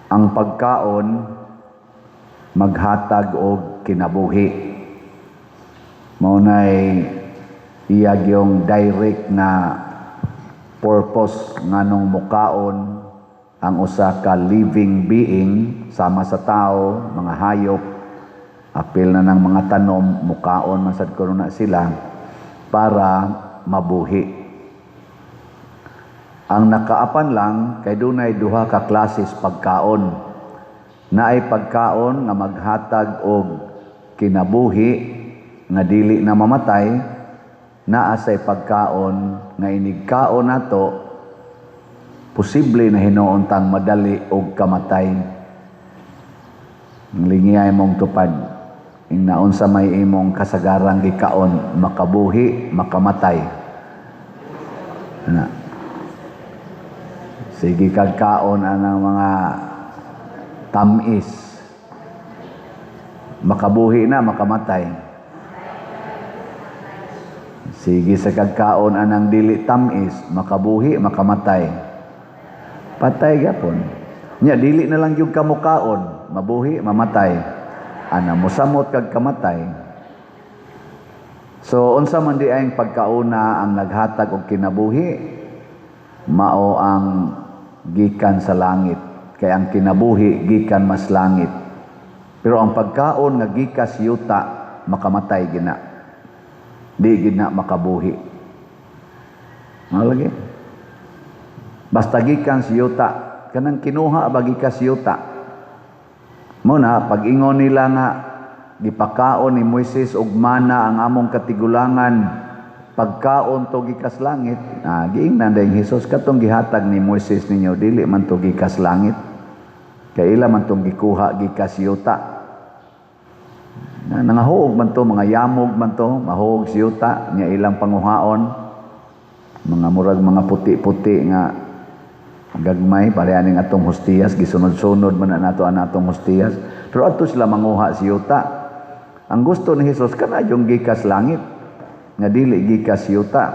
ang pagkaon maghatag og kinabuhi. Maunay iyag yung direct na purpose nganong mukaon ang usa ka living being sama sa tao, mga hayop, apil na ng mga tanom, mukaon man sad kuno na sila para mabuhi. Ang nakaapan lang kay dunay duha ka klases pagkaon. Naay pagkaon nga maghatag og kinabuhi nga dili na mamatay, naa say pagkaon nga inigkaon nato posible na hinuon tang madali og kamatay. Lingiyay mong tupad ing naon sa may imong kasagarang gikaon, makabuhi, makamatay. Na sige kagkaon anang mga tamis. Makabuhi na, makamatay. Sige sa kagkaon anang dili tamis, makabuhi, makamatay. Patay gapon. Nya dili na lang yung kamukaon, mabuhi, mamatay. Ana mosamot kag kamatay. So unsa man di ay pagkauna ang naghatag og kinabuhi, mao ang gikan sa langit, kay ang kinabuhi gikan mas langit. Pero ang pagkaon nga gikas yuta makamatay gina, di gina makabuhi. Malagi basta gikan sa yuta, kanang kinuha ba gikas yuta. Muna pag-ingon nila nga gipakaon ni Moises og mana ang among katigulangan, pagkaon to gikas langit, giingnan dayong Hesus katong gihatag ni Moises ninyo dili man to gikas langit, kay ila man tong gikuha gikas yuta. Nangahuog man to, mga yamog man to, mahuog si yuta nya ilang panguhaon, mga murag mga puti-puti nga gagmay pareha ning atong hostiyas, gisunod-sunod man na nato ang atong hostiyas, pero adto sila manguha si yuta. Ang gusto ni Hesus kana yung gikas langit nga dili gikas yuta,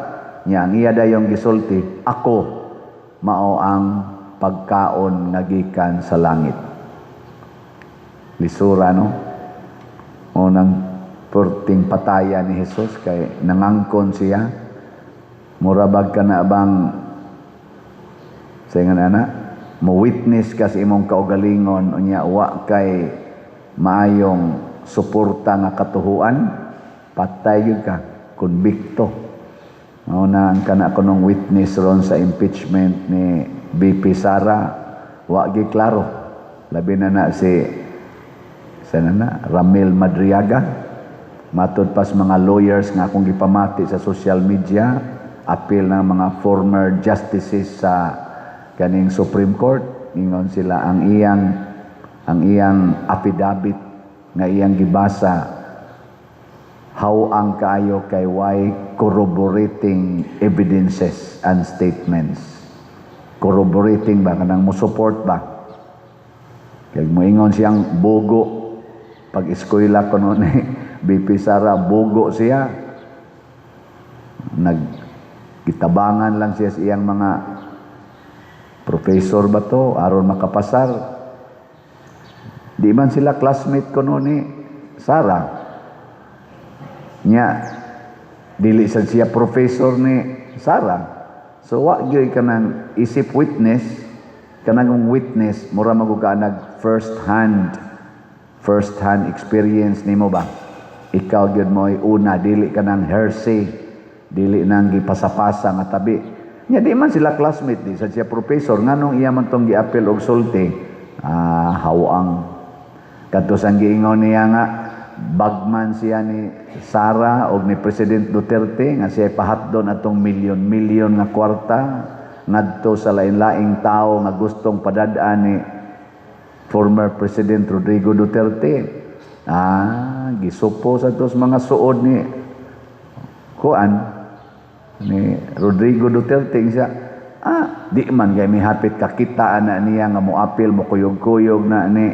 nya ang iya dayong gisulti, ako mao ang pagkaon nga gikan sa langit. Lisura no, unang perting pataya ni Hesus kay nangangkon siya, murabag ka na bang sa nga na mo witness ka sa imong kaugalingon unya wa kay maayong suporta nga katuhuan, patay gyud ka, konbikto. Mao na ang kana kunong witness ron sa impeachment ni BP Sara, wa gi klaro. Labi na si Ramil Madriaga, matud pas mga lawyers nga akong gipamati sa social media, appeal ng mga former justices sa kaning Supreme Court, ingon sila ang iyang affidavit nga iyang gibasa ang kaayo kay why corroborating evidences and statements. Corroborating ba kanang mo support ba? Kay moingon siyang bugo pag eskwela kuno ni BP Sara, bugo siya. Nagkitabangan lang siya sa iyang mga professor ba to aron makapasar. Di man sila classmate kuno ni Sara. Nya dili sad siya professor ni Sara. So wa gyud kanang isip witness, kanang witness mura maguga nag first hand experience nimo ba? Ikaw gyud mo'y una, dili kanang hearsay, dili nang gipasa-pasa nga tabi. Nya di man sila classmate, di sad siya professor, nganong iya man tong giapil og sulti. Hawang kadtos ang giingon niya nga bagman siya ni Sara og ni President Duterte nga siya pahatdon atong milyon nga kwarta ngadto sa lain-laing tao nga gustong padad-an ni former President Rodrigo Duterte. Gisupo sa tos mga suod ni Rodrigo Duterte siya. Di man kay mihapit kakitaan na niya nga moapil mo kuyog-kuyog na ni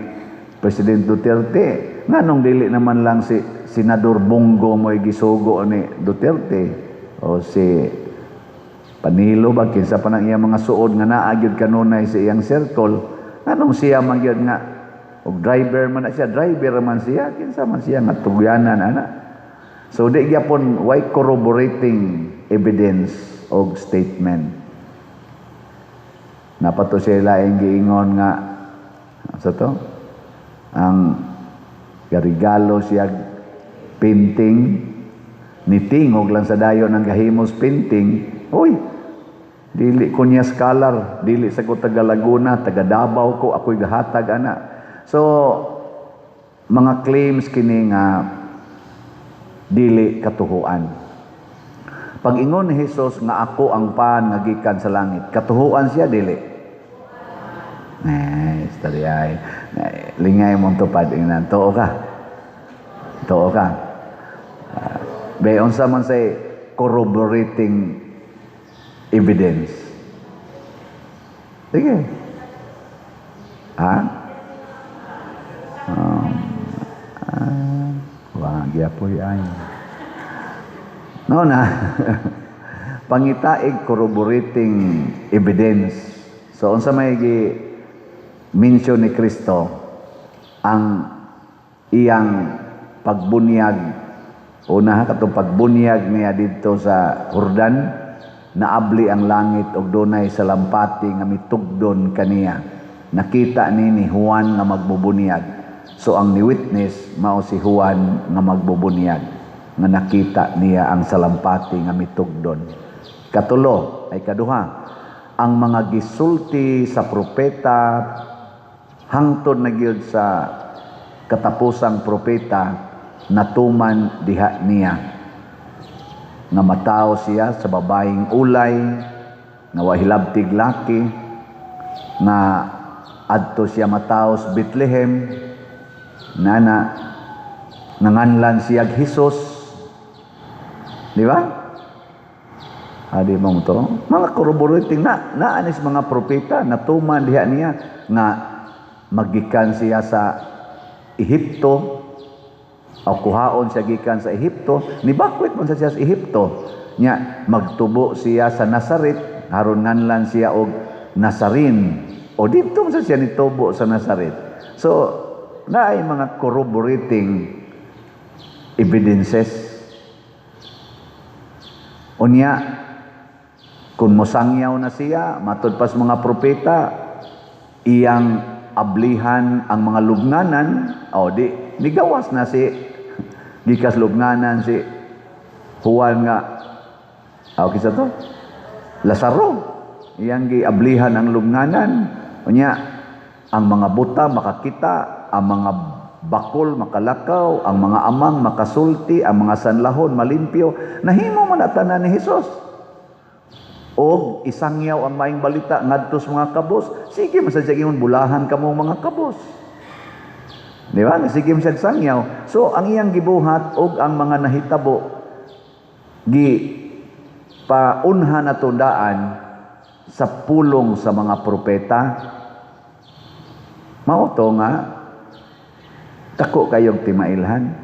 President Duterte. Nganong dili naman lang si Senador Bongo mo'y gisugo ni Duterte o si Panilo ba kinsa pa nang iyang mga suod nga naagyod kanunay sa iyang circle. Anong siya man gyud nga og driver man na siya, driver man siya, kinsa man siya nga tugyanan ana. So di gyapon why corroborating evidence og statement. Napato sila ang giingon nga sa to ang garigalo siya painting nitingog lang sa dayon ng gahimos painting. Uy, dili ko niya scholar, dili sa ko taga Laguna, taga Davao ko, ako'y gahatag ana. So mga claims kini nga dili katuhuan. Pag ingon ni Jesus nga ako ang pan nga gikan sa langit, katuhuan siya dili. Story ay lingay mong tupad ingnan. Too ka. Too ka. Bayon sa man say corroborating evidence. Sige. Ha? Wag yapoy ay. No na. Pangitaig corroborating evidence. So unsa may mention ni Kristo ang iyang pagbunyag. Una katong pagbunyag niya dito sa Jordan, naabli ang langit og dunay salampati nga mitugdon kaniya. Nakita ni Juan nga magbubunyag. So ang ni-witness mao si Juan nga magbubunyag nga nakita niya ang salampati nga mitugdon. Katulo ay kaduha, ang mga gisulti sa propeta hangtod na gyud sa katapusang propeta natuman diha niya nga mataw siya sa babaeng ulay nga wahilabtig laki nga adto siya mataw sa Bethlehem nana nanganlan siya Hesus, di ba? Adi mo to mga corroborating na anis mga propeta natuman diha niya nga magikan siya sa Ehipto o kuhaon siya gikan sa Ehipto, nibakwit man siya sa Ehipto nya magtubo siya sa Nazaret aron nganlan siya og Nazarin o dito sa siya nitubo sa Nazaret. So naay mga corroborating evidences. Unya kung mosangyaw na siya matud pas mga propeta iyang ablihan ang mga lubnganan o di nigawas na si gikas lubnganan si Juan nga kisa to Lazaro iyang giablihan ang lubnganan unya ang mga buta makakita, ang mga bakol makalakaw, ang mga amang makasulti, ang mga sanlahon malimpyo, nahimo man atanan ni Hesus. Og isangyaw ang maing balita ngadto sa mga kabos, sige masadya ingon bulahan kamo mga kabos. Di ba? Sige masadya sangyaw. So ang iyang gibuhat og ang mga nahitabo gi paunhan na tundaan sa pulong sa mga propeta. Mao to nga tako kayong timailhan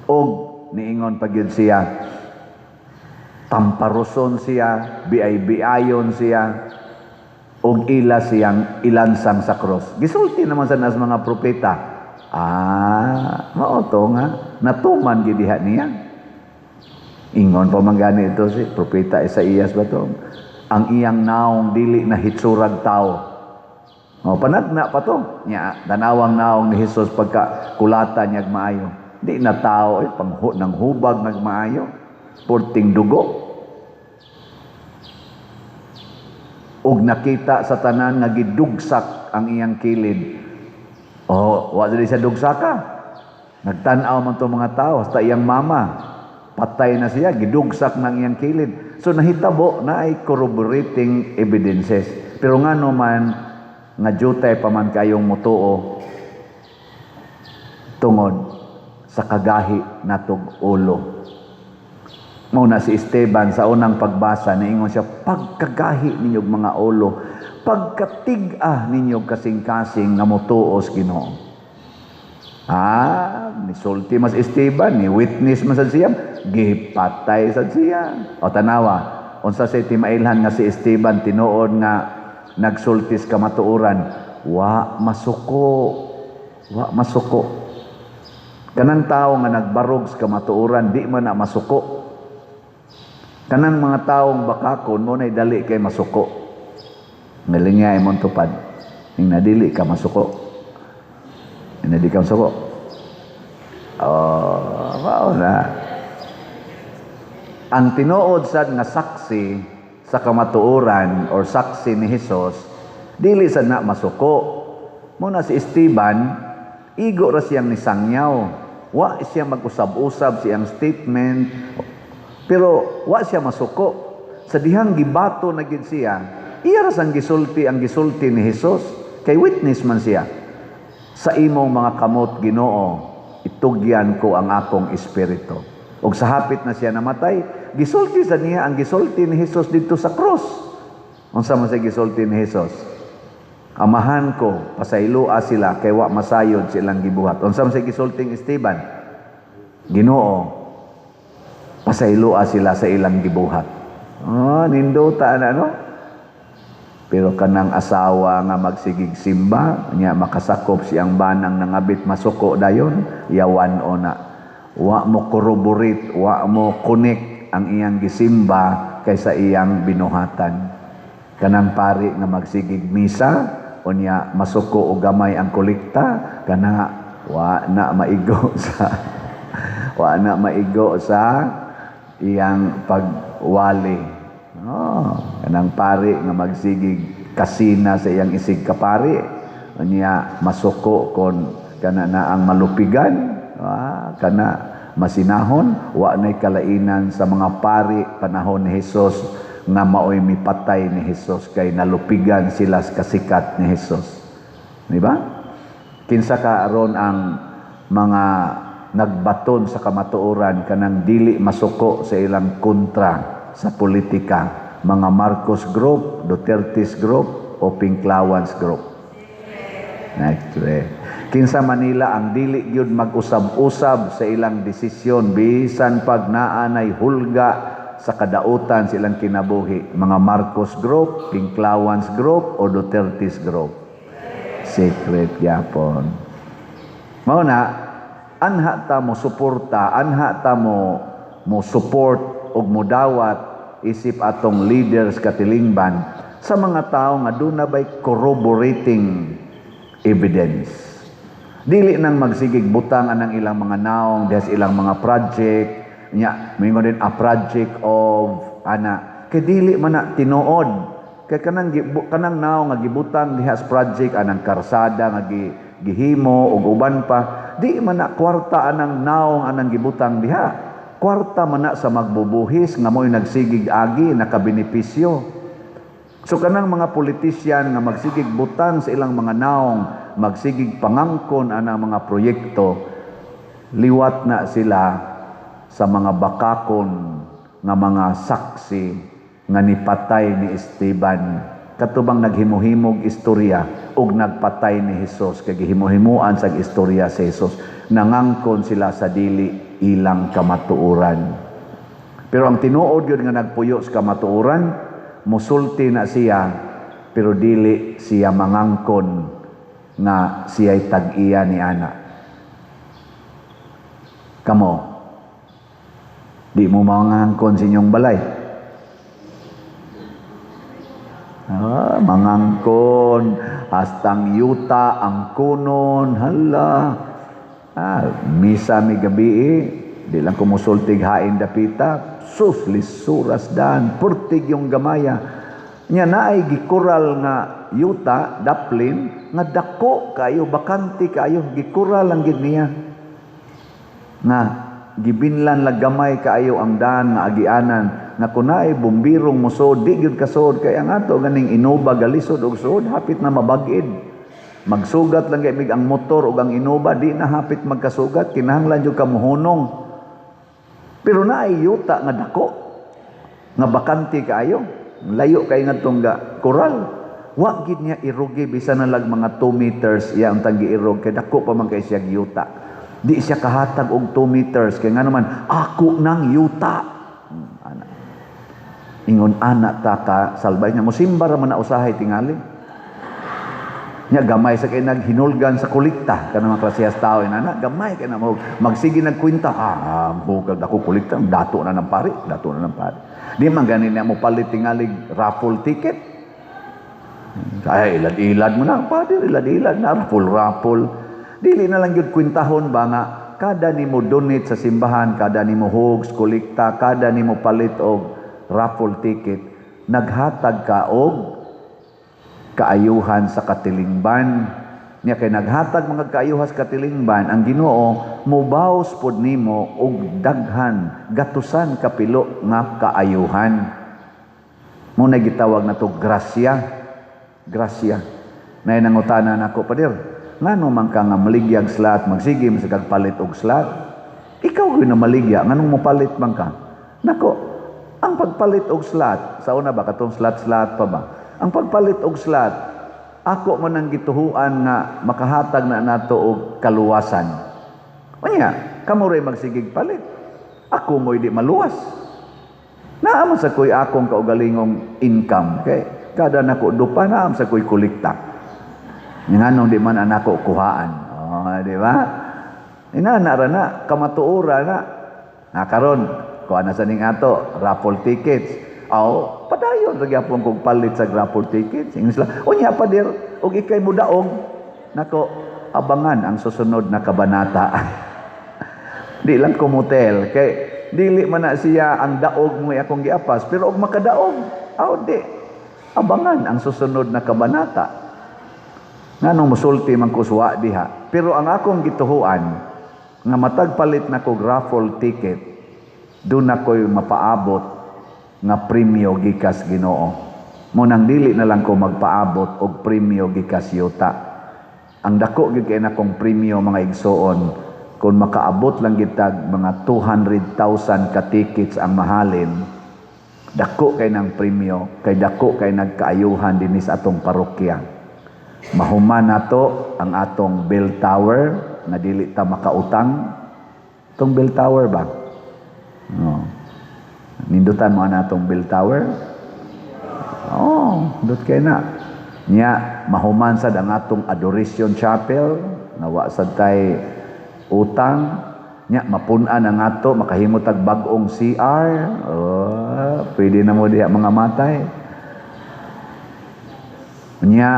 og niingon pagyud siya tamparoson siya, biay-biayon siya, og ila siyang ilansang sa cross. Gisulti naman sa nas mga propeta. Mao to nga natuman gid diha niya. Ingon pa man gani ito si propeta Isaías ba to? Ang iyang naong dili na hitsurag tao. Panagna pa to. Nya danawang naong ni Hesus pagka kulata niya maayo. Di na tao nang hubag nagmaayo. Porting dugo. Og nakita sa tanan nga gidugsak ang iyang kilid. Wa dili siya dugsaka. Nagtan-aw man to mga tao hasta iyang mama. Patay na siya, gidugsak ng iyang kilid. So nahitabo na ay corroborating evidences. Pero ngano man nga jutay pa man kayong mutuo tungod sa kagahi natog ulo. Muna si Esteban sa unang pagbasa niingon siya, pagkagahi ninyog mga ulo, pagkatig-ah ninyog kasing-kasing nga mutuo sa Ginoo. Nisulti mas Esteban, ni witness man sad siya, gipatay sad siya. O tanawa, unsa say timailhan nga si Esteban tinuod nga nagsultis kamatuoran, wa masuko. Wa masuko. Kanang tao nga nagbarog sa kamatuoran, di man na masuko. Kanang mga taong bakakon mo na'y dali kay masuko. Ngalingay mong tupad. Yung nadili ka masuko. Yung nadili ka masuko. Wow na. Ang tinuod sad nga saksi sa kamatuoran or saksi ni Hesus, dili sad na masuko. Muna si Esteban, igo ra siyang nisangyaw. Wa siya mag-usab-usab siyang statement, pero wa siya masuko. Sa dihang gibato na gid siya, iya ra sang gisulti ang gisulti ni Hesus. Kay witness man siya. Sa imong mga kamot, Ginoo, itugyan ko ang akong espiritu. Ug sa hapit na siya namatay, gisulti sa niya ang gisulti ni Hesus didto sa cross. Unsa man sa gisulti ni Hesus? Amahan ko, pasaylua sila, kay wa masayod silang gibuhat. Unsa man sa gisulting Esteban? Ginoo, pasaylua sila sa ilang gibuhat. Nindota na, no? Pero kanang asawa nga magsigig simba, niya makasakop siyang banang nangabit masuko dayon, yawan o na. Wa mo corroborate, wa mo connect ang iyang gisimba kaysa iyang binuhatan. Kanang pari nga magsigig misa, o niya masuko o gamay ang kolekta, kana wa na maigo sa iyang pagwali. Kanang pari nga magsigig kasina sa iyang isig kapari, o niya masuko kon kana na ang malupigan, kana masinahon. Wa na'y kalainan sa mga pari panahon ni Hesus nga maoy mipatay ni Hesus, kay nalupigan sila sa kasikat ni Hesus. Di ba? Kinsa ka aron ang mga nagbaton sa kamatuoran kanang dili masuko sa ilang kontra sa politika, mga Marcos Group, Duterte's Group, o Pinklawans Group. Kinsa Manila ang dili gyud mag-usab-usab sa ilang desisyon bisan pag naanay hulga sa kadautan silang kinabuhi, mga Marcos Group, Pinklawans Group, o Duterte's Group. Secret yapon. Mao na, anha ta mo suporta, anha ta mo support og modawat isip atong leaders katilingban sa mga tao nga doon na ba'y corroborating evidence. Dili nang magsigig butang anang ilang mga naong des ilang mga project nya, mingon din a project of ana, kay dili man na tinuod. Kay kanang naong nga gibutang diha sa project anang karsada nga gihimo ug uban pa, di man na kwarta anang naong anang gibutang diha. Kwarta man na sa magbubuhis nga mo'y nagsigig agi nakabenepisyo. So kanang mga politisyan nga magsigig butang sa ilang mga naong, magsigig pangangkon anang mga proyekto, liwat na sila sa mga bakakon nga mga saksi nga nipatay ni Esteban, katubang naghimuhimog istorya ug nagpatay ni Hesus, kay gihimuhimuan sa istorya sa Hesus, nangangkon sila sa dili ilang kamatuoran. Pero ang tinuod yun nga nagpuyo sa kamatuoran, musulti na siya, pero dili siya mangangkon nga siya'y tag-iya ni ana. Kamo, di mo mangangkon sa inyong balay. Mangangkon, hastang yuta, ang kunon, hala. Misa mi gabi, di lang kumusultig hain dapita, sus, lisuras dan, purtig yung gamaya. Nya naay gikural nga yuta, daplin, nga dako kayo, bakanti kayo, gikural lang gid niya. Nga, gibinlan lagamay kaayo ang daan nga agianan nga kunay bumbirong musod di gyud kasod kay ang ato ganing inuba galisod og sud hapit na mabag-id. Magsugat lang kay ang motor ug ang inuba di na hapit magkasugat, kinahanglan jud kamuhunong. Pero naay yuta nga dako nga bakanti kaayo, layo kay ngadtong koral. Wa gid niya irugi bisan na lag mga 2 meters iya ang tang giirog kay dako pa man kay siya yuta. Di siya kahatag og 2 meters kay nga naman ako nang yuta. Ingon ana ta ka salbay niya mo simba ra man na usahay tingali. Nya gamay sa kay naghinulgan sa kulikta kanang mga klasehas tao inana gamay kay na mo magsige nagkwenta hugag ako kulikta dato na ng pari di man ganin na mo palit tingalig raffle ticket ay ilad-ilad mo na padi ilad-ilad na raffle dili na lang gyud kwintahon ba nga kada nimo donate sa simbahan kada nimo hugs kulikta kada nimo palit og raffle ticket naghatag ka og kaayuhan sa katilingban niya kay naghatag mga kaayuhan sa katilingban ang Ginoo mobaws pod nimo og daghan gatusan kapilo nga kaayuhan mo na gitawag nato grasya nay nangutana nako pader ngano man ka nga maligyag slat magsige sa kagpalit og slat ikaw gyud na maligya nganong mo palit man ka nako ang pagpalit og slat sa una ba katong slat pa ba ang pagpalit og slat, ako man ang gituhuan nga makahatag na nato og kaluwasan. Unya, kamo ray magsigig palit. Ako mo'y di maluwas. Naam sa koy akong kaugalingong income. Kay kada nako dupa naam sa koy kolekta. Nganong di man anako kuhaan. Di ba? Inana ra na kamatuora na. Karon kuha na sa ning ato raffle tickets. Padayon lagi apong kog palit sa raffle tickets. Ingles lang. Unya pa dir og ikay mo daog nako abangan ang susunod na kabanata. Di lang ko motel kay dili man na siya ang daog mo akong giapas pero og makadaog. Di. Abangan ang susunod na kabanata. Nganong musulti man ko suwa diha. Pero ang akong gituhuan nga matag palit na kog raffle ticket doon ako'y mapaabot nga premyo gikas Ginoo. Munang dili na lang ko magpaabot og premyo gikas yuta. Ang dako gyud kay nakong premyo mga igsoon kung makaabot lang gitag mga 200,000 ka tickets ang mahalin. Dako kay nang premyo, kay dako kay nagkaayuhan dinhi sa atong parokya. Mahuman nato ang atong bell tower na dili ta makautang. Tong bell tower ba? Nindutan mo na itong bell tower? Dot kay na. Nya, mahumansad ang atong adoration chapel, nawa sad tay utang. Nya, mapunan ang ato, makahimutag bagong CR. Pwede na mo diha mga matay. Nya,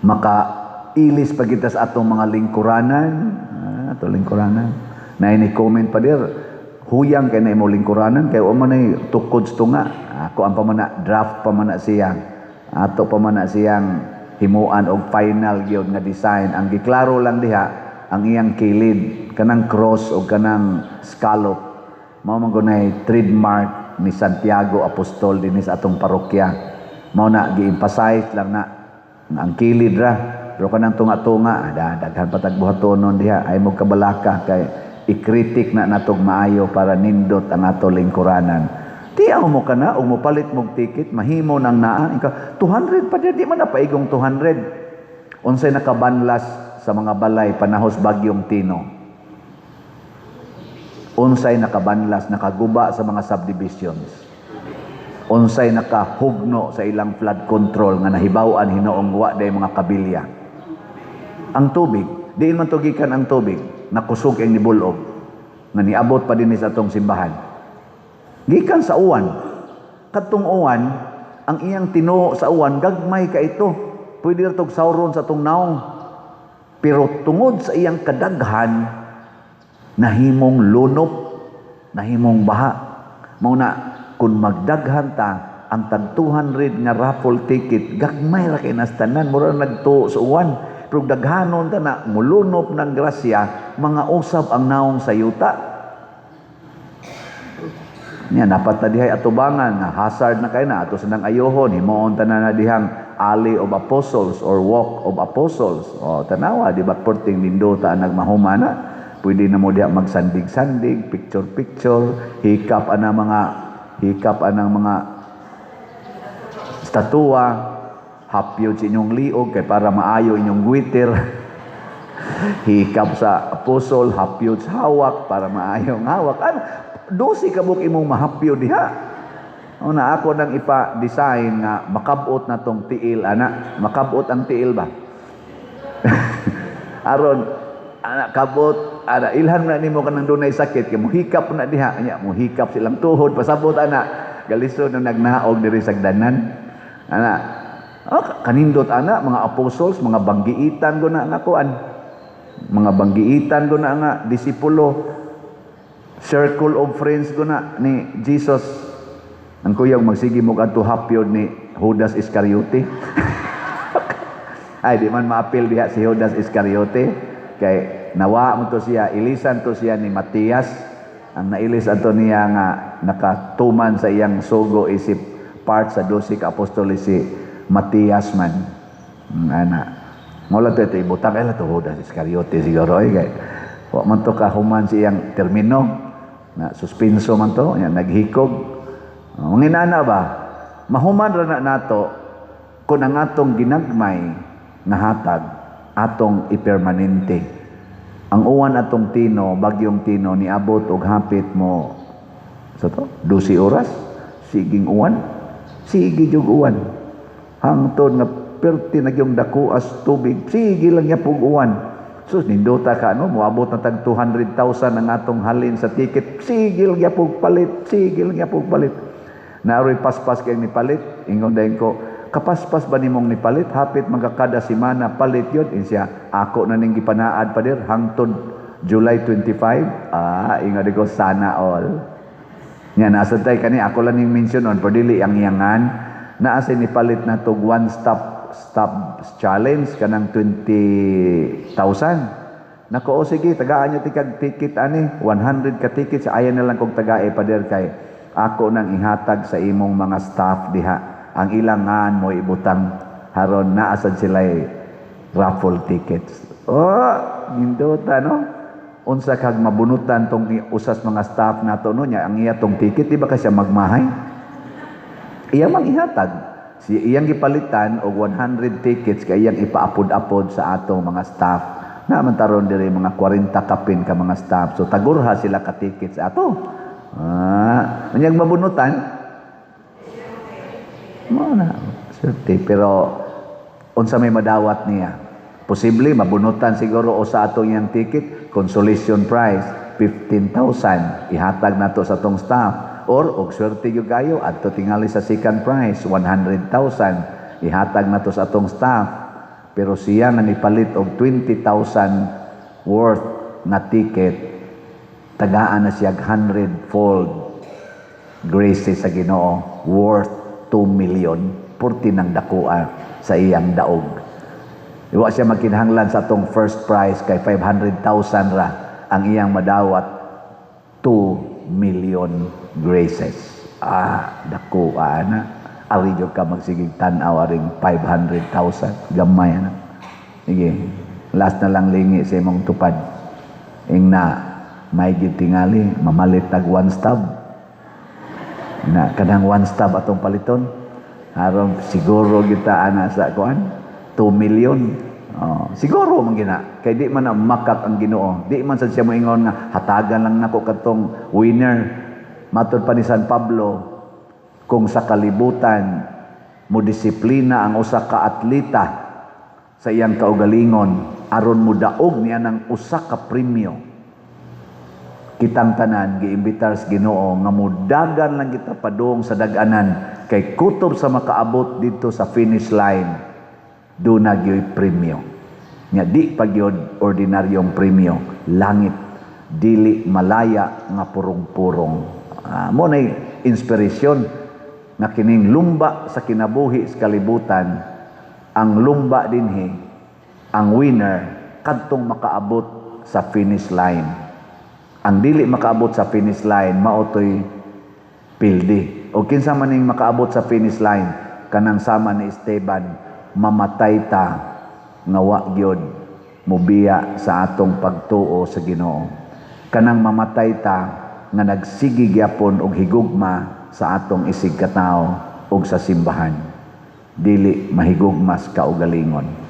makailis pa kita sa atong mga lingkuranan. Atong lingkuranan. Na ini-comment pa dir, huyang kay na imo lingkuranan kay o man ay tukod tunga ako ang pamana draft pamana siya ato pamana siyang himuan og final gyud nga design ang giklaro lang diha ang iyang kilid kanang cross o kanang scallop mao man gunay trademark ni Santiago Apostol dinhi sa atong parokya mao na gi-emphasize lang na ang kilid ra pero kanang tunga-tunga daghan patag buhatonon diha ay mo kabalaka kay ikritik na natog maayo para nindot ang ato lingkuranan. Tiyaw mo ka na, o mo palit mong ticket, mahimo nang naa. 200 pa di man na paigong 200. Unsay nakabanlas sa mga balay panahos bagyong Tino. Unsay nakabanlas, nakaguba sa mga subdivisions. Unsay nakahugno sa ilang flood control nga nahibaw-an hinoong wa day mga kabilya. Ang tubig, diin man tugikan ang tubig. Nakusog ang nibulog nga niabot pa din sa atong simbahan gikan sa uwan katong uwan ang iyang tinuo sa uwan gagmay ka ito pwede ra tog sauron sa atong naong pero tungod sa iyang kadaghan nahimong lunop nahimong baha mao na kun magdaghan ta ang tag 200 nga raffle ticket gagmay ra kay nastanan mura nagtuo sa uwan pero daghanon ta na mulunop ng grasya mga usab ang naong sa yuta niya dapat na dihay atubangan na hazard na kay na ato sanang ayohon himuon ta na dihang alley of apostles or walk of apostles tanawa di ba porting nindota nagmahumana pwede na mo diha magsandig-sandig picture hikap anang mga statua hapyod sa inyong liog kay para maayo inyong guwiter hikap sa apostol hapyod sa hawak para maayo ang hawak 12 kabuk imong mahapyod diha Una ako nang ipa-design nga makabot na tong tiil ana. Makabot ang tiil ba? Aron ana kabot ana ilhan na nimo kanang dunay sakit kay mohikap na diha nya mohikap silang tuhod pasabot ana galisod na nagnaog diri sa danan ana kanindot ana mga apostles mga banggiitan go na nga kuan mga banggiitan go na nga disipulo circle of friends go na ni Jesus ang kuyang magsige mo adto hapyod ni Judas Iscariote. Ay di man maapil diha si Judas Iscariote kay nawa mo to siya ilisan to siya ni Matias ang nailis ato niya nga nakatuman sa iyang sugo isip part sa 12 ka apostol si Matias man ana mola to ibutang ila to Judas Iscariote siguro kay wa man to kahuman siyang termino na suspenso man to nya naghikog manginana ba mahuman ra na nato kun ang atong ginagmay nga hatag atong ipermanente ang uwan atong tino bagyong tino niabot og hapit mo sa to 12 oras siging uwan sige jud uwan hangtod nga perti nagyong daku as tubig sige lang ya pug uwan sus nindota ka no moabot na tag 200,000 ang atong halin sa ticket sige lang ya pug palit sige lang ya pug palit naaroy paspas kay ni palit ingon dayon ko kapaspas ba nimong ni palit hapit magkakada semana palit yun siya ako na ning gipanaad pa dir hangtod July 25 ingon ko sana all nya nasa tay kani ako lang ning mention on perdili ang iyangan naa sa ni palit na tog one stop challenge kanang 20,000 nako o sige tagaan nyo tikag ticket ani 100 ka ticket sa ayan na lang kog tagae pa dir kay ako nang ihatag sa imong mga staff diha ang ilangan mo ibutang haron naasad sila raffle tickets gindota no unsa kag mabunutan tong usas mga staff nato no nya ang iya tong ticket di ba kasi magmahay iya mang ihatag si iyang gipalitan og 100 tickets kay iyang ipaapod-apod sa atong mga staff na man taron diri mga 40 kapin ka mga staff so tagurha sila ka tickets ato manyag mabunutan mo na swerte pero unsa may madawat niya posible mabunutan siguro o sa atong yang ticket consolation prize 15,000 ihatag nato sa atong staff or og swerte gyud kayo adto tingali sa second prize 100,000 ihatag nato sa atong staff pero siya nga nipalit og 20,000 worth na ticket tagaan na siya 100-fold graces sa Ginoo worth 2 million purti ng dakua sa iyang daog. Iwa siya magkinahanglan sa atong first prize kay 500,000 ra ang iyang madawat 2 million graces. Dakua na. Ari jud ka magsigig tan-aw aring 500,000 gamay na. Sige. Last na lang lingi sa imong tupad. Ingna may gitingali mamalit tag one stub na kanang one stub atong paliton aron siguro kita ana sa kuan 2 million siguro man gina kay di man na makat ang Ginoo di man sad siya moingon nga hatagan lang nako katong winner matud pa ni San Pablo kung sa kalibutan mo disiplina ang usa ka atleta sa iyang kaugalingon aron mo daog niya ng usa ka premyo kitang tanan giimbitar sa Ginoo nga mudagan lang kita padung sa dag-anan kay kutob sa makaabot dito sa finish line do na gyoy premyo nya di pagyod ordinaryong premyo langit dili malaya nga purong-purong mo nay inspirasyon nga kining lumba sa kinabuhi sa kalibutan ang lumba dinhi ang winner kadtong makaabot sa finish line. Ang dili makaabot sa finish line maotoy pildi. O kinsa man ning makaabot sa finish line kanang sama ni Esteban mamatay ta nga wa gyud mobiya sa atong pagtuo sa Ginoo. Kanang mamatay ta nga nagsigi gyapon og higugma sa atong isig katawo og sa simbahan. Dili mahigugmas kaugalingon.